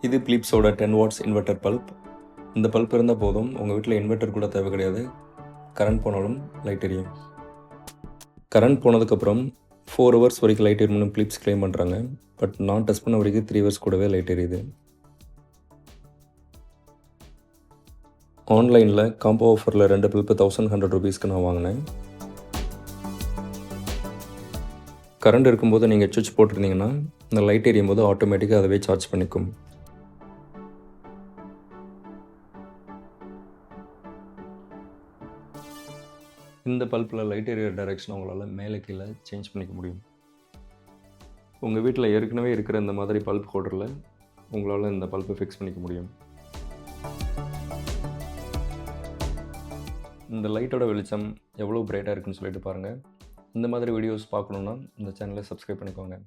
இது பிலிப்ஸோட 10 watts inverter bulb. இந்த bulb இருந்தால் போதும், உங்கள் வீட்டில் இன்வெர்ட்டர் கூட தேவை கிடையாது. கரண்ட் போனாலும் லைட் எரியும். கரண்ட் போனதுக்கப்புறம் 4 ஹவர்ஸ் வரைக்கும் லைட் எரியும்னு பிலிப்ஸ் கிளைம் பண்ணுறாங்க. பட் நான் டெஸ்ட் பண்ண வரைக்கும் 3 ஹவர்ஸ் கூடவே லைட் எரியுது. ஆன்லைனில் காம்போ ஆஃபரில் 2 பல்ப்பு 1100 ரூபீஸ்க்கு நான் வாங்கினேன். கரண்ட் இருக்கும்போது நீங்கள் சுவிட்ச் போட்டிருந்தீங்கன்னா இந்த லைட் எரியும் போது ஆட்டோமேட்டிக்காக அதுவே சார்ஜ் பண்ணிக்கும். இந்த பல்பில் லைட் எரியிற டைரெக்ஷன் உங்களால் மேலே கீழே சேஞ்ச் பண்ணிக்க முடியும். உங்கள் வீட்டில் ஏற்கனவே இருக்கிற இந்த மாதிரி பல்ப் ஹோல்டரில் உங்களால் இந்த பல்பை ஃபிக்ஸ் பண்ணிக்க முடியும். இந்த லைட்டோட வெளிச்சம் எவ்வளோ பிரைட்டாக இருக்குன்னு சொல்லிட்டு பாருங்கள். இந்த மாதிரி வீடியோஸ் பார்க்கணுன்னா இந்த சேனலை சப்ஸ்கிரைப் பண்ணிக்கோங்க.